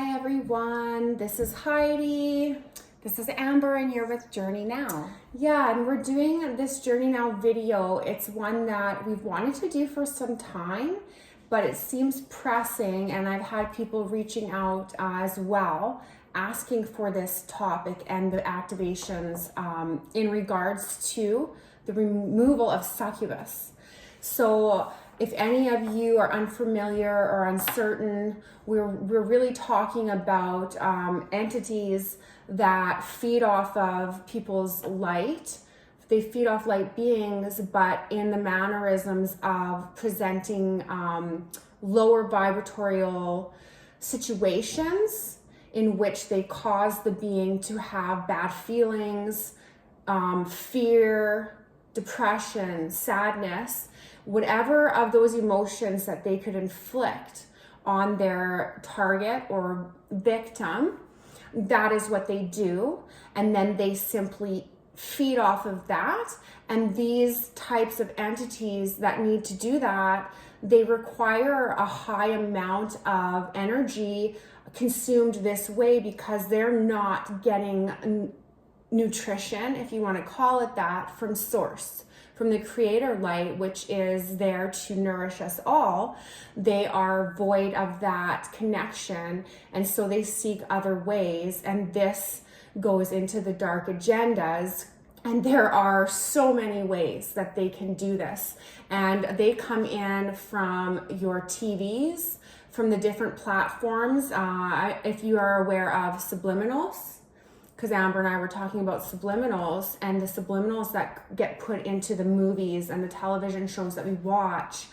Hi everyone, this is Heidi. This is Amber and you're with Journey Now. Yeah, and we're doing this Journey Now video. It's one that we've wanted to do for some time, but it seems pressing, and I've had people reaching out as well, asking for this topic and the activations in regards to the removal of succubus. So if any of you are unfamiliar or uncertain, we're really talking about entities that feed off of people's light. They feed off light beings, but in the mannerisms of presenting lower vibratorial situations in which they cause the being to have bad feelings, fear, depression, sadness, whatever of those emotions that they could inflict on their target or victim. That is what they do, and then they simply feed off of that. And these types of entities that need to do that, they require a high amount of energy consumed this way because they're not getting nutrition, if you want to call it that, from source, from the creator light, which is there to nourish us all. They are void of that connection, and so they seek other ways, and this goes into the dark agendas. And there are so many ways that they can do this, and they come in from your TVs, from the different platforms. If you are aware of subliminals, because Amber and I were talking about subliminals, and the subliminals that get put into the movies and the television shows that we watch,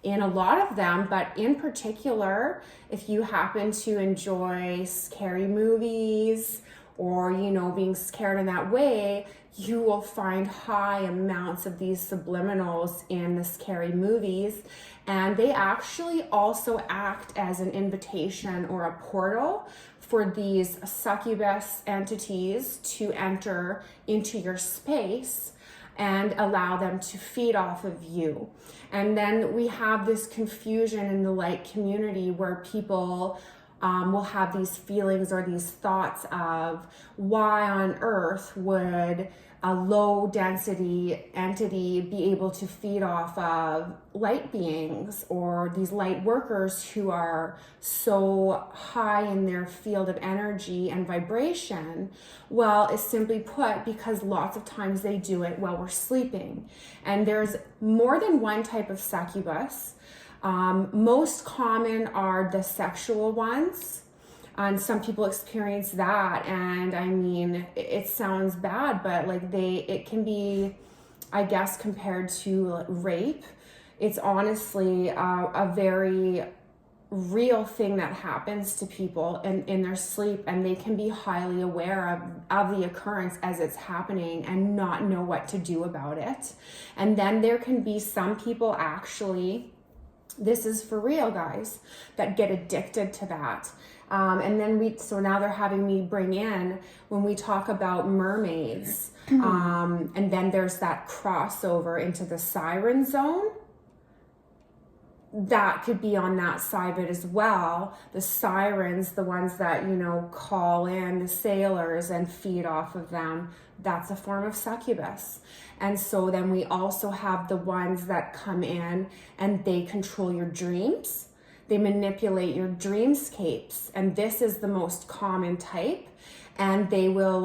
in a lot of them, but in particular, if you happen to enjoy scary movies or, being scared in that way, you will find high amounts of these subliminals in the scary movies. And they actually also act as an invitation or a portal for these succubus entities to enter into your space and allow them to feed off of you. And then we have this confusion in the light community where people will have these feelings or these thoughts of, why on earth would a low density entity be able to feed off of light beings or these light workers who are so high in their field of energy and vibration? Well, it's simply put, because lots of times they do it while we're sleeping. And there's more than one type of succubus. Most common are the sexual ones, and some people experience that, and I mean, it sounds bad, but it can be, I guess, compared to rape. It's honestly a very real thing that happens to people in their sleep, and they can be highly aware of the occurrence as it's happening and not know what to do about it. And then there can be some people, actually, this is for real, guys, that get addicted to that. And then so now they're having me bring in, when we talk about mermaids, and then there's that crossover into the siren zone. That could be on that side of it as well. The sirens, the ones that, call in the sailors and feed off of them, that's a form of succubus. And so then we also have the ones that come in and they control your dreams. They manipulate your dreamscapes, and this is the most common type. And they will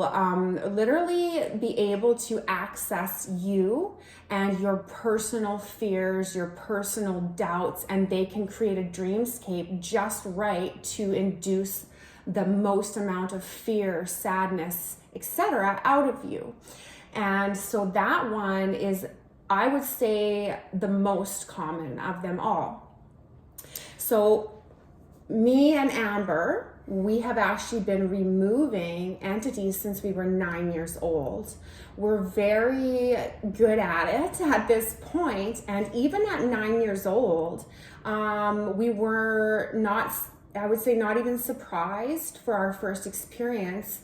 literally be able to access you and your personal fears, your personal doubts, and they can create a dreamscape just right to induce the most amount of fear, sadness, etc. out of you. And so that one is, I would say, the most common of them all. So me and Amber, we have actually been removing entities since we were 9 years old. We're very good at it at this point. And even at 9 years old, we were not, I would say, not even surprised for our first experience.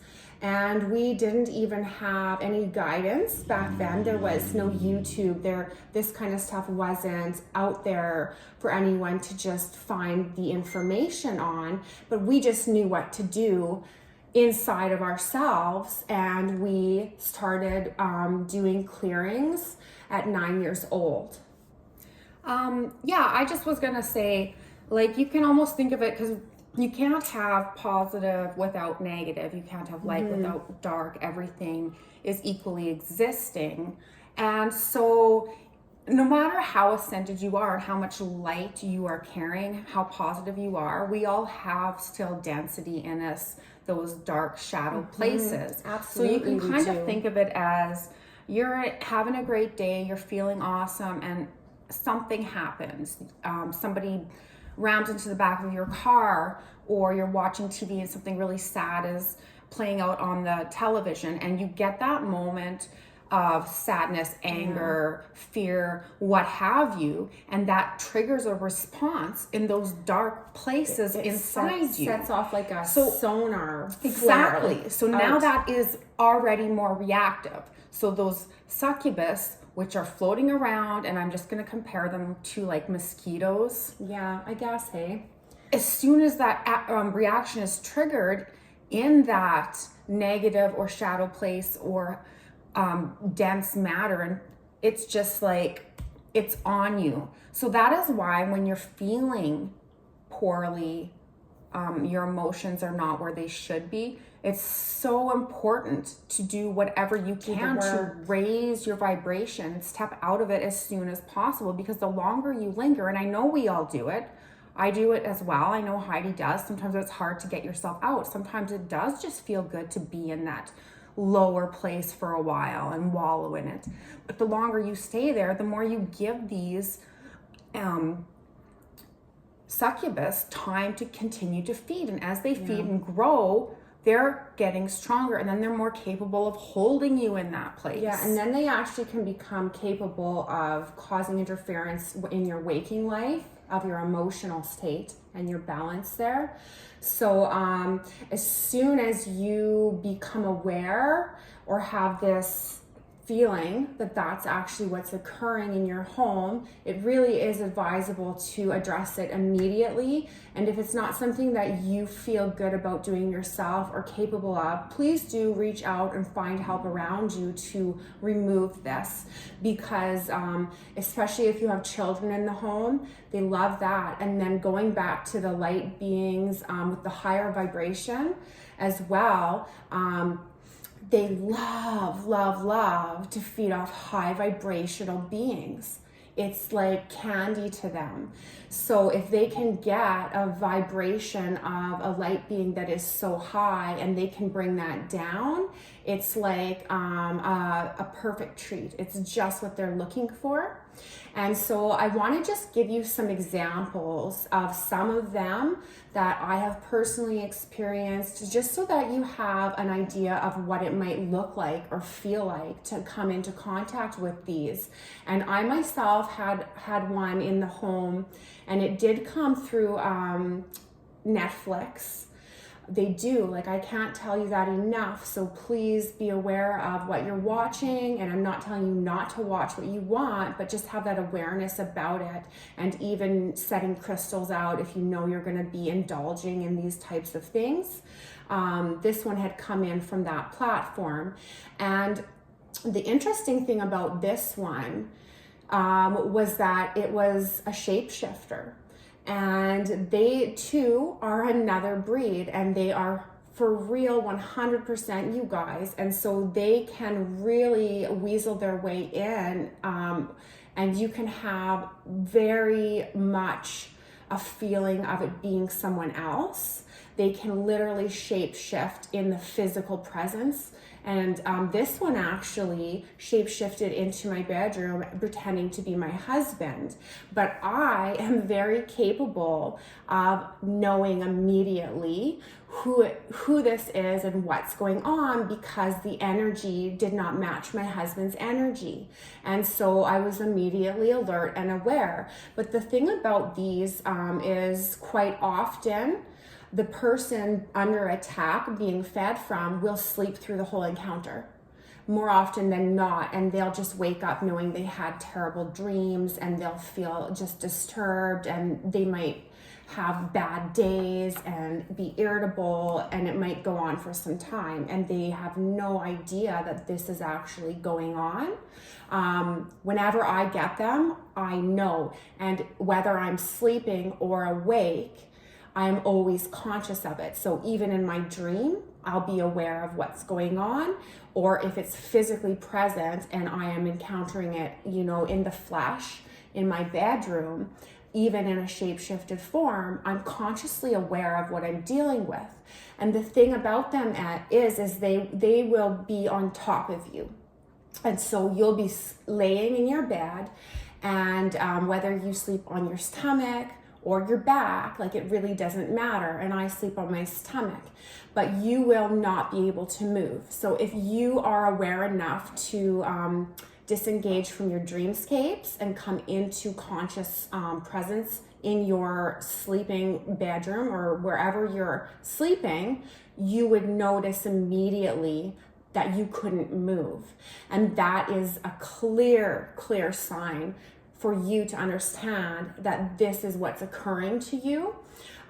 And we didn't even have any guidance back then. There was no YouTube. This kind of stuff wasn't out there for anyone to just find the information on, but we just knew what to do inside of ourselves, and we started doing clearings at 9 years old. Yeah, I just was gonna say, like, you can almost think of it, because you can't have positive without negative. You can't have light without dark. Everything is equally existing. And so no matter how ascended you are, how much light you are carrying, how positive you are, we all have still density in us, those dark shadow places. Absolutely. So you can kind of think of it as you're having a great day, you're feeling awesome, and something happens. Somebody rams into the back of your car, or you're watching TV and something really sad is playing out on the television, and you get that moment of sadness, anger, fear, what have you, and that triggers a response in those dark places inside you. Sets off like a sonar. Exactly. flare So out. now that is already more reactive. So those succubus, which are floating around, and I'm just going to compare them to like mosquitoes. Yeah, I guess, hey. As soon as that reaction is triggered in that negative or shadow place or dense matter, and it's just like it's on you. So that is why when you're feeling poorly, your emotions are not where they should be. It's so important to do whatever you can to raise your vibration, step out of it as soon as possible, because the longer you linger, and I know we all do it, I do it as well, I know Heidi does, sometimes it's hard to get yourself out. Sometimes it does just feel good to be in that lower place for a while and wallow in it. But the longer you stay there, the more you give these succubus time to continue to feed. And as they feed and grow, they're getting stronger, and then they're more capable of holding you in that place. Yeah, and then they actually can become capable of causing interference in your waking life, of your emotional state and your balance there. So as soon as you become aware or have this feeling that that's actually what's occurring in your home, it really is advisable to address it immediately. And if it's not something that you feel good about doing yourself or capable of, please do reach out and find help around you to remove this, because especially if you have children in the home, they love that. And then going back to the light beings with the higher vibration as well, they love to feed off high vibrational beings. It's like candy to them. So if they can get a vibration of a light being that is so high and they can bring that down, it's like a perfect treat. It's just what they're looking for. And so I want to just give you some examples of some of them that I have personally experienced, just so that you have an idea of what it might look like or feel like to come into contact with these. And I myself had one in the home, and it did come through Netflix. They do, like, I can't tell you that enough. So please be aware of what you're watching, and I'm not telling you not to watch what you want, but just have that awareness about it, and even setting crystals out if you know you're going to be indulging in these types of things. This one had come in from that platform, and the interesting thing about this one was that it was a shapeshifter. And they too are another breed, and they are for real 100% you guys. And so they can really weasel their way in, and you can have very much a feeling of it being someone else. They can literally shape shift in the physical presence. And this one actually shape-shifted into my bedroom pretending to be my husband. But I am very capable of knowing immediately who this is and what's going on, because the energy did not match my husband's energy. And so I was immediately alert and aware. But the thing about these is quite often the person under attack being fed from will sleep through the whole encounter more often than not, and they'll just wake up knowing they had terrible dreams, and they'll feel just disturbed, and they might have bad days and be irritable, and it might go on for some time, and they have no idea that this is actually going on. Whenever I get them, I know, and whether I'm sleeping or awake, I'm always conscious of it. So even in my dream, I'll be aware of what's going on, or if it's physically present and I am encountering it, in the flesh, in my bedroom, even in a shape-shifted form, I'm consciously aware of what I'm dealing with. And the thing about them is they will be on top of you. And so you'll be laying in your bed, and whether you sleep on your stomach or your back, like, it really doesn't matter. And I sleep on my stomach, but you will not be able to move. So if you are aware enough to disengage from your dreamscapes and come into conscious presence in your sleeping bedroom or wherever you're sleeping, you would notice immediately that you couldn't move. And that is a clear sign for you to understand that this is what's occurring to you,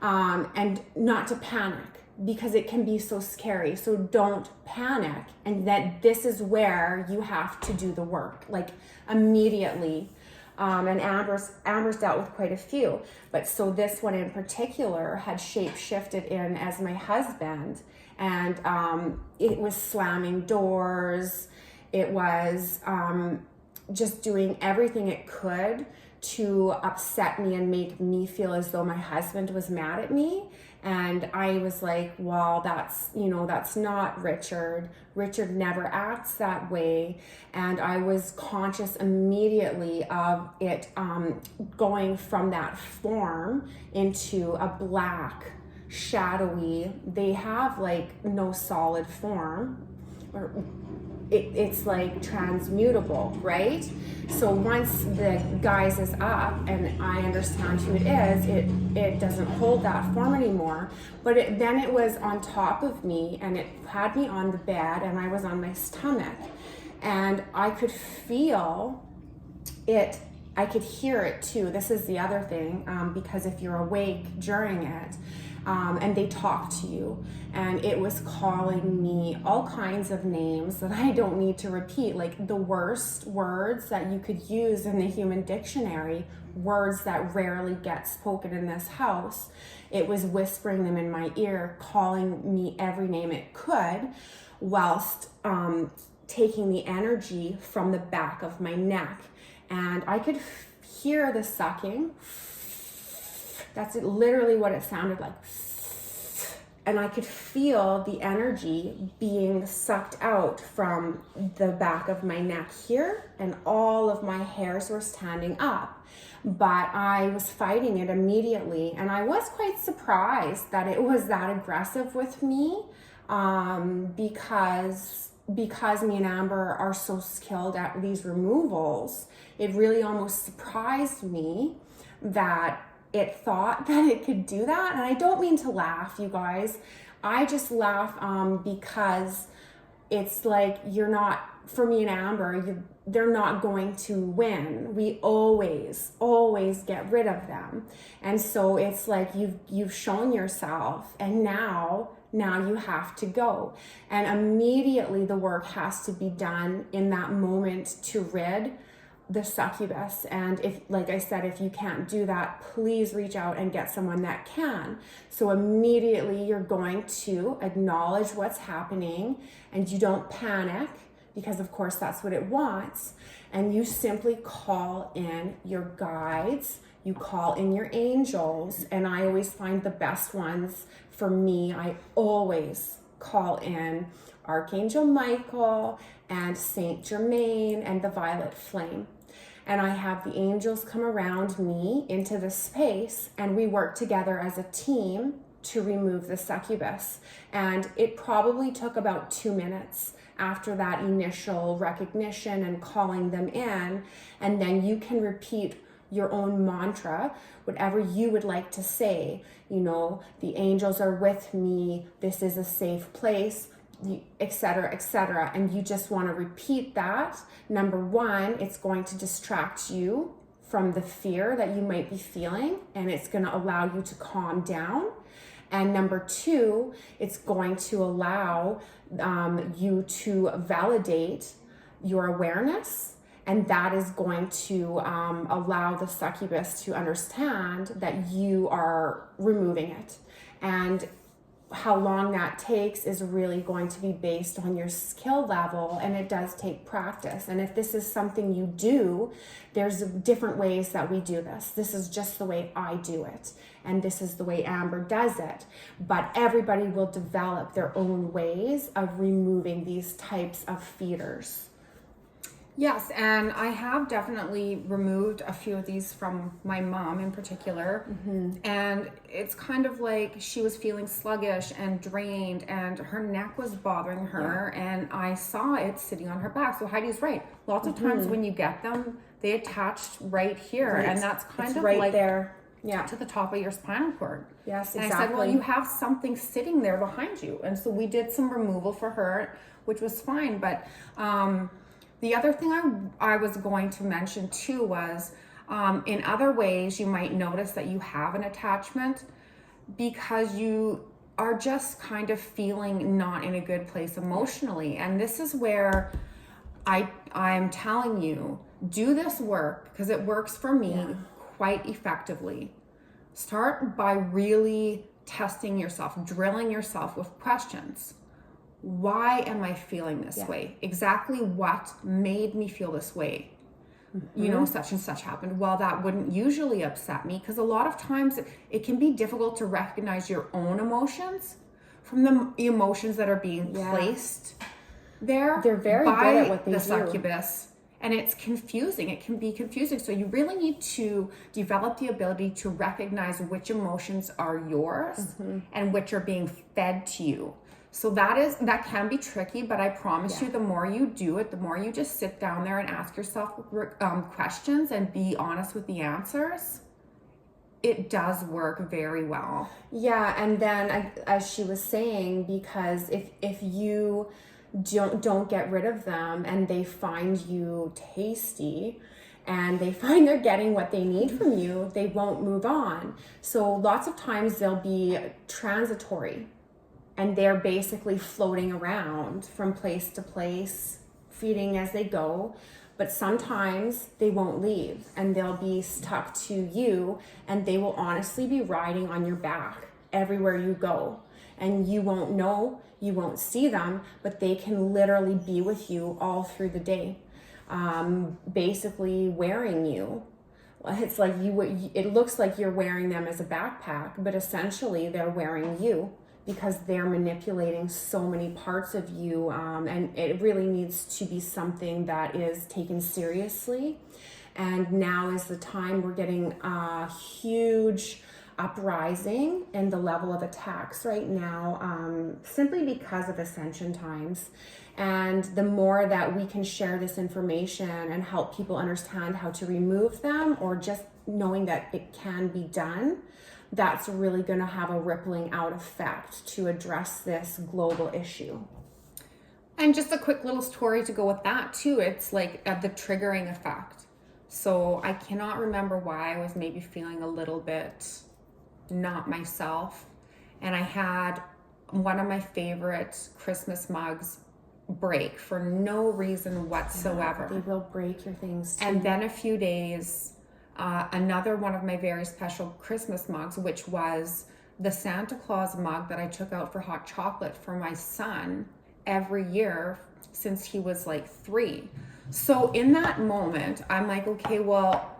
and not to panic, because it can be so scary. So don't panic, and that this is where you have to do the work, like, immediately. And Amber's dealt with quite a few, but so this one in particular had shape-shifted in as my husband, and it was slamming doors. It was just doing everything it could to upset me and make me feel as though my husband was mad at me. And I was like, well, that's not Richard. Richard never acts that way. And I was conscious immediately of it going from that form into a black, shadowy, they have like no solid form, or it's like transmutable, right? So once the guise is up and I understand who it is, it doesn't hold that form anymore. But then it was on top of me, and it had me on the bed, and I was on my stomach, and I could feel it. I could hear it too. This is the other thing, because if you're awake during it, and they talk to you, and it was calling me all kinds of names that I don't need to repeat, like the worst words that you could use in the human dictionary, words that rarely get spoken in this house. It was whispering them in my ear, calling me every name it could, whilst taking the energy from the back of my neck. And I could hear the sucking. That's literally what it sounded like. And I could feel the energy being sucked out from the back of my neck here, and all of my hairs were standing up. But I was fighting it immediately, and I was quite surprised that it was that aggressive with me, because me and Amber are so skilled at these removals. It really almost surprised me that it thought that it could do that. And I don't mean to laugh, you guys. I just laugh because it's like, you're not, for me and Amber, they're not going to win. We always get rid of them. And so it's like, you've shown yourself, and now you have to go. And immediately the work has to be done in that moment to rid the succubus. And if, like I said, if you can't do that, please reach out and get someone that can. So immediately you're going to acknowledge what's happening, and you don't panic, because of course that's what it wants. And you simply call in your guides, you call in your angels. And I always find the best ones for me, I always call in Archangel Michael and Saint Germain and the Violet Flame. And I have the angels come around me into the space, and we work together as a team to remove the succubus. And it probably took about 2 minutes after that initial recognition and calling them in. And then you can repeat your own mantra, whatever you would like to say. You know, the angels are with me, this is a safe place, etc., etc. And you just want to repeat that. Number one, it's going to distract you from the fear that you might be feeling, and it's going to allow you to calm down. And number two, it's going to allow you to validate your awareness, and that is going to allow the succubus to understand that you are removing it. And how long that takes is really going to be based on your skill level, and it does take practice. And if this is something you do, there's different ways that we do this. This is just the way I do it, and this is the way Amber does it. But everybody will develop their own ways of removing these types of feeders. Yes, and I have definitely removed a few of these from my mom in particular. And it's kind of like she was feeling sluggish and drained, and her neck was bothering her, and I saw it sitting on her back. So Heidi's right. Lots of times when you get them, they attached right here, and that's kind of right like there. Yeah. To the top of your spinal cord. Yes, And exactly. I said, well, you have something sitting there behind you. And so we did some removal for her, which was fine. But the other thing I was going to mention too was in other ways you might notice that you have an attachment because you are just kind of feeling not in a good place emotionally. And this is where I'm telling you, do this work because it works for me quite effectively. Start by really testing yourself, drilling yourself with questions. Why am I feeling this way? Exactly what made me feel this way? You know, such and such happened. Well, that wouldn't usually upset me because a lot of times it can be difficult to recognize your own emotions from the emotions that are being placed there. They're very by good at what they the do. succubus. And it's confusing. It can be confusing. So you really need to develop the ability to recognize which emotions are yours and which are being fed to you. So that can be tricky, but I promise you, the more you do it, the more you just sit down there and ask yourself questions and be honest with the answers, it does work very well. Yeah, and then as she was saying, because if you don't get rid of them and they find you tasty and they find they're getting what they need from you, they won't move on. So lots of times they'll be transitory, and they're basically floating around from place to place, feeding as they go. But sometimes they won't leave, and they'll be stuck to you, and they will honestly be riding on your back everywhere you go. And you won't know, you won't see them, but they can literally be with you all through the day, basically wearing you. It's like it looks like you're wearing them as a backpack, but essentially they're wearing you, because they're manipulating so many parts of you, and it really needs to be something that is taken seriously. And now is the time. We're getting a huge uprising in the level of attacks right now, simply because of ascension times. And the more that we can share this information and help people understand how to remove them, or just knowing that it can be done, that's really going to have a rippling out effect to address this global issue. And just a quick little story to go with that too. It's like the triggering effect. So I cannot remember why I was maybe feeling a little bit not myself. And I had one of my favorite Christmas mugs break for no reason whatsoever. They will break your things too. And then a few days, another one of my very special Christmas mugs, which was the Santa Claus mug that I took out for hot chocolate for my son every year since he was like 3. So in that moment, I'm like, okay, well,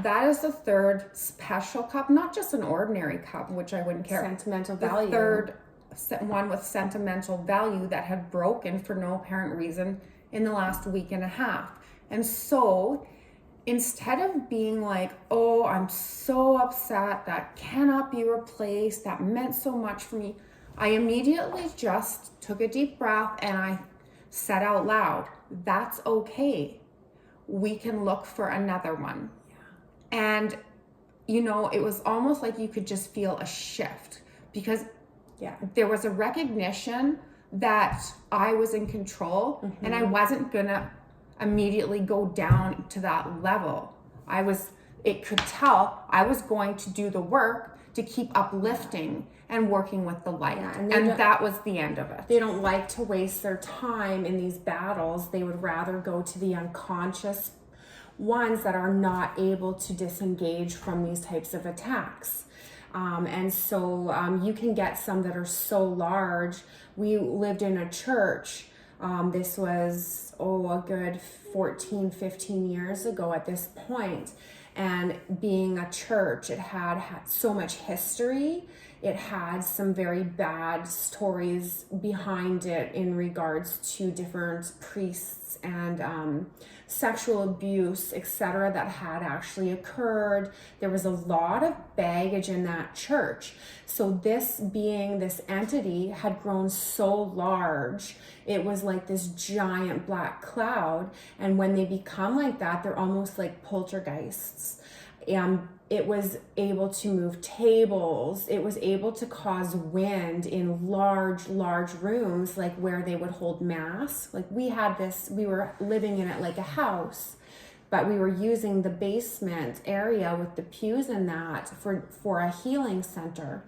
that is the third special cup, not just an ordinary cup, which I wouldn't care. Sentimental value. The third one with sentimental value that had broken for no apparent reason in the last week and a half. And so instead of being like, oh, I'm so upset, that cannot be replaced, that meant so much for me, I immediately just took a deep breath and I said out loud, that's okay. We can look for another one. And, you know, it was almost like you could just feel a shift because there was a recognition that I was in control and I wasn't gonna immediately go down to that level. It could tell I was going to do the work to keep uplifting and working with the light. And that was the end of it. They don't like to waste their time in these battles. They would rather go to the unconscious ones that are not able to disengage from these types of attacks. And so you can get some that are so large. We lived in a church. This was, a good 14, 15 years ago at this point. And being a church, it had so much history. It had some very bad stories behind it in regards to different priests and sexual abuse, etc., that had actually occurred. There was a lot of baggage in that church. So this entity had grown so large, it was like this giant black cloud. And when they become like that, they're almost like poltergeists. It was able to move tables. It was able to cause wind in large rooms, like where they would hold mass. Like we were living in it like a house, but we were using the basement area with the pews in that for a healing center.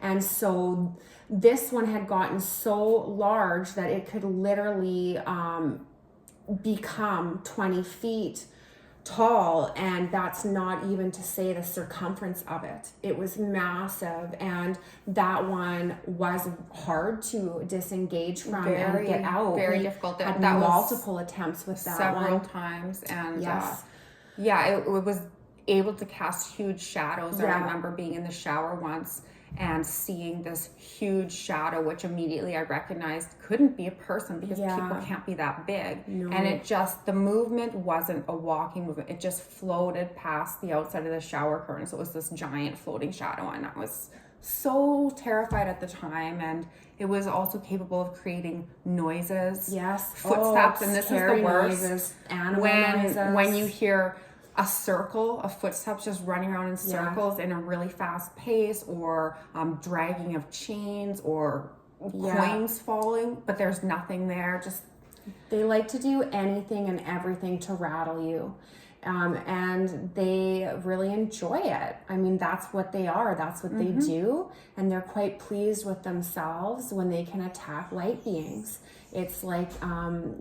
And so this one had gotten so large that it could literally become 20 feet tall, and that's not even to say the circumference of it. It was massive, and that one was hard to disengage from and get out. Very difficult. Had multiple attempts with that several one. times, and yes, it was able to cast huge shadows. I remember being in the shower once and seeing this huge shadow, which immediately I recognized couldn't be a person because people can't be that big. No. And the movement wasn't a walking movement. It just floated past the outside of the shower curtain. So it was this giant floating shadow, and I was so terrified at the time. And it was also capable of creating noises. Yes. Footsteps, and this is the worst. Noises, noises. When you hear a circle of footsteps just running around in circles in a really fast pace, or dragging of chains, or coins falling, but there's nothing there. They like to do anything and everything to rattle you. And they really enjoy it. I mean, that's what they are. That's what they do. And they're quite pleased with themselves when they can attack light beings. It's like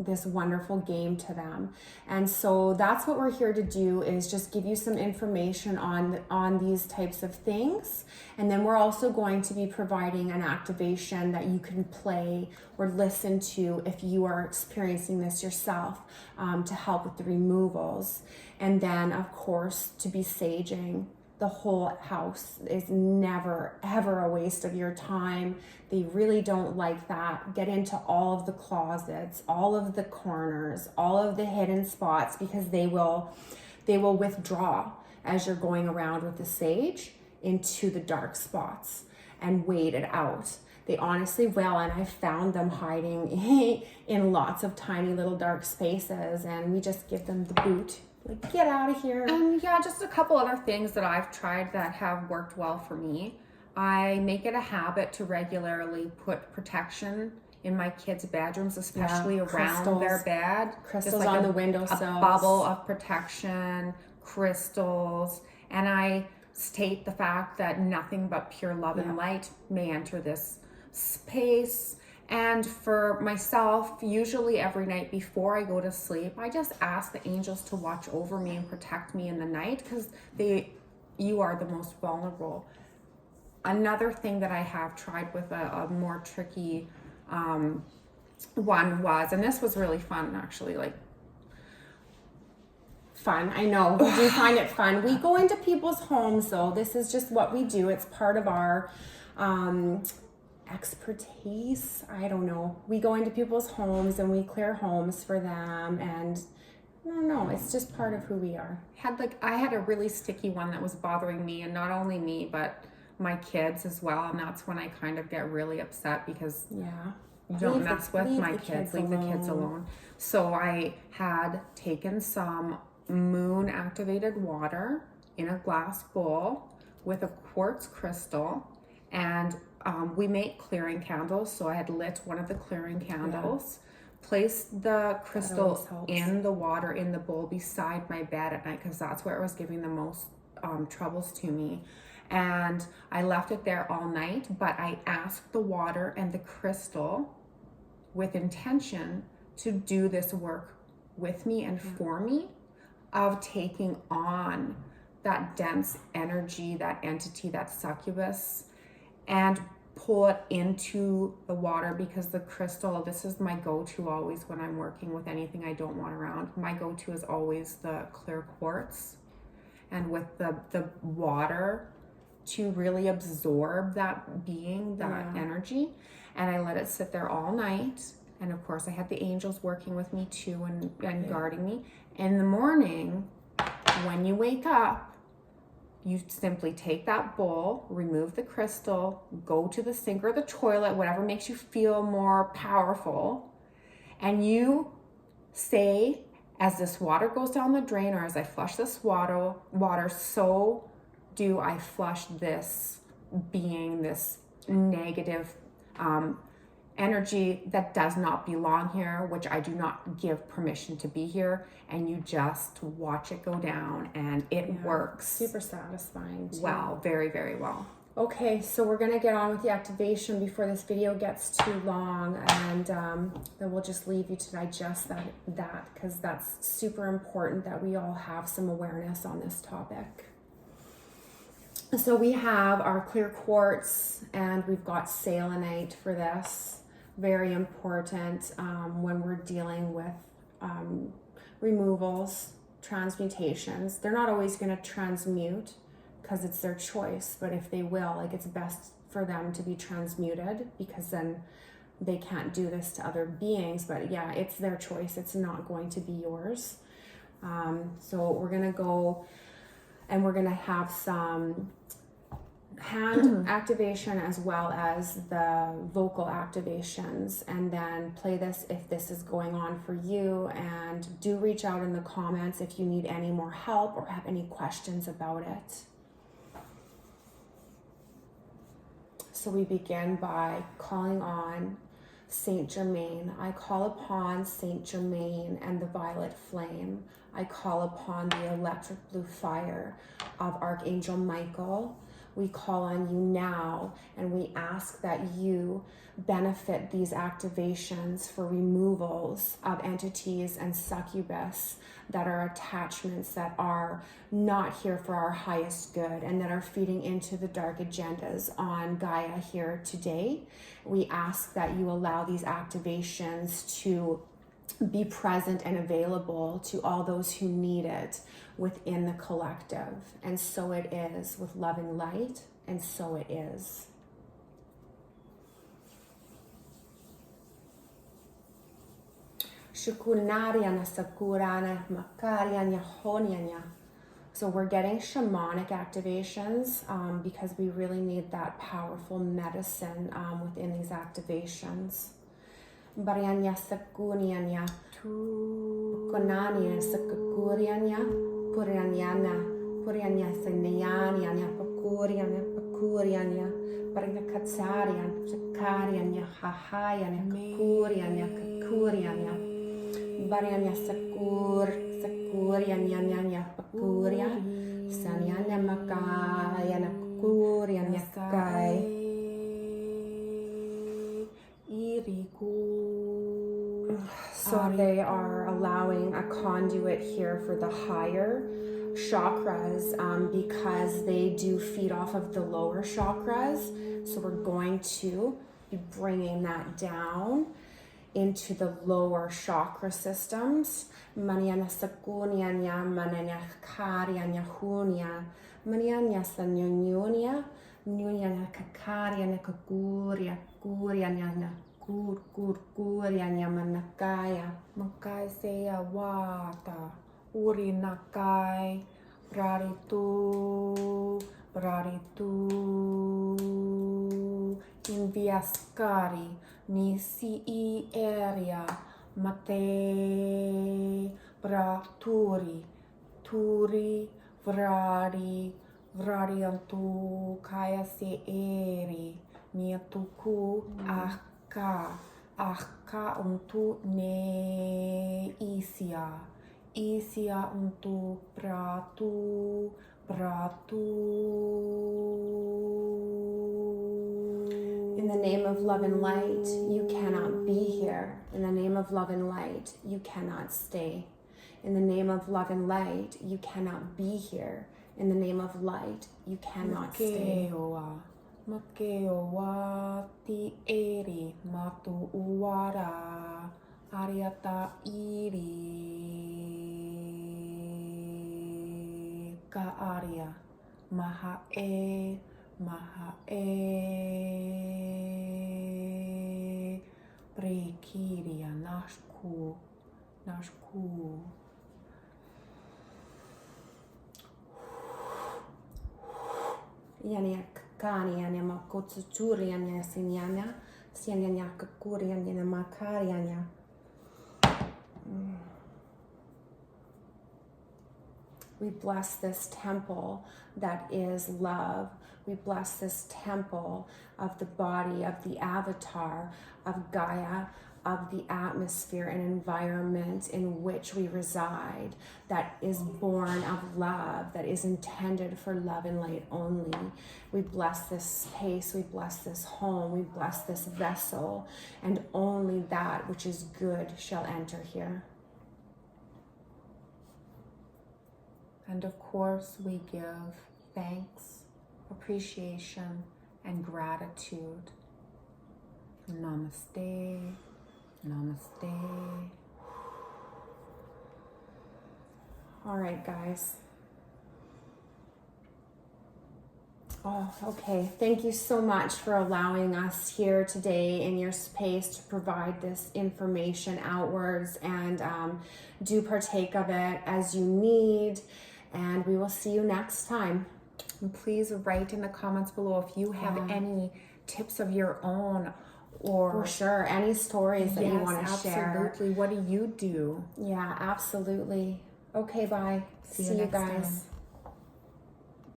this wonderful game to them. And so that's what we're here to do, is just give you some information on these types of things. And then we're also going to be providing an activation that you can play or listen to if you are experiencing this yourself, to help with the removals. And then, of course, to be saging. The whole house is never, ever a waste of your time. They really don't like that. Get into all of the closets, all of the corners, all of the hidden spots, because they will withdraw as you're going around with the sage into the dark spots and wait it out. They honestly will, and I found them hiding in lots of tiny little dark spaces, and we just give them the boot. Like, get out of here. Just a couple other things that I've tried that have worked well for me. I make it a habit to regularly put protection in my kids' bedrooms, especially around their bed. Crystals on the windowsills. A bubble of protection, crystals. And I state the fact that nothing but pure love and light may enter this space. And for myself, usually every night before I go to sleep, I just ask the angels to watch over me and protect me in the night, because you are the most vulnerable. Another thing that I have tried with a more tricky one was, and this was really fun actually, fun. I know, we do find it fun. We go into people's homes though. This is just what we do. It's part of our expertise. I don't know. We go into people's homes and we clear homes for them, and no, it's just part of who we are. I had a really sticky one that was bothering me, and not only me but my kids as well, and that's when I kind of get really upset, because don't mess with my kids, leave the kids alone. So I had taken some moon activated water in a glass bowl with a quartz crystal, and we make clearing candles. So I had lit one of the clearing candles, placed the crystal in the water in the bowl beside my bed at night, because that's where it was giving the most troubles to me. And I left it there all night, but I asked the water and the crystal with intention to do this work with me and for me, of taking on that dense energy, that entity, that succubus, and pull it into the water, because the crystal, this is my go-to always when I'm working with anything I don't want around. My go-to is always the clear quartz, and with the water to really absorb that being, that energy. And I let it sit there all night. And of course I had the angels working with me too, and guarding me. In the morning, when you wake up, you simply take that bowl, remove the crystal, go to the sink or the toilet, whatever makes you feel more powerful. And you say, as this water goes down the drain, or as I flush this water, so do I flush this being, this negative energy that does not belong here, which I do not give permission to be here. And you just watch it go down, and it works. Super satisfying too. Well, very, very well. Okay, so we're gonna get on with the activation before this video gets too long, and then we'll just leave you to digest that because that's super important that we all have some awareness on this topic. So we have our clear quartz, and we've got selenite for this. Very important when we're dealing with removals, transmutations. They're not always going to transmute because it's their choice, but if they will, like, it's best for them to be transmuted, because then they can't do this to other beings. But yeah, it's their choice. It's not going to be yours. So we're going to go, and we're going to have some hand activation as well as the vocal activations, and then play this if this is going on for you. And do reach out in the comments if you need any more help or have any questions about it. So we begin by calling on Saint Germain. I call upon Saint Germain and the violet flame. I call upon the electric blue fire of Archangel Michael. We call on you now, and we ask that you benefit these activations for removals of entities and succubus that are attachments that are not here for our highest good and that are feeding into the dark agendas on Gaia here today. We ask that you allow these activations to be present and available to all those who need it within the collective. And so it is with loving light, and so it is. So we're getting shamanic activations because we really need that powerful medicine within these activations. Barianya sakunianya konania sakurianya purianya sanayanya pakurianya barina katsarian sakarianya hahayanya kakurianya barianya sakurianya pakuria sanyanya makayana kakurianya kai. So they are allowing a conduit here for the higher chakras because they do feed off of the lower chakras. So we're going to be bringing that down into the lower chakra systems. Maniana sakunianya, mananya karianya hunia, manianya sanyunia, nunia kakarianya kakuria, kurianya. Kurianya manakaya makai seya wata uri nakai braritu inviaskari nisi I area mate braturi turi Vrari, vrari antu kaya se eri, mia tuku ahka, ahka untu ne isia untu pratu, In the name of love and light, you cannot be here. In the name of love and light, you cannot stay. In the name of love and light, you cannot be here. In the name of light, you cannot stay. Makeowa ti eri matu uwara ariata iri ka aria maha e prekiria nashku Yani kani yani makotsuri yani sinyana sinyanya kakuri yani makari yani. We bless this temple that is love. We bless this temple of the body, of the avatar, of Gaia, of the atmosphere and environment in which we reside, that is born of love, that is intended for love and light only. We bless this space, we bless this home, we bless this vessel, and only that which is good shall enter here. And of course, we give thanks, appreciation, and gratitude. Namaste. Namaste. All right, guys. Oh, okay. Thank you so much for allowing us here today in your space to provide this information outwards, and do partake of it as you need. And we will see you next time. And please write in the comments below if you have any tips of your own, or for sure, any stories that you want to share. Absolutely. What do you do? Yeah, absolutely. Okay, bye. See you guys. Time.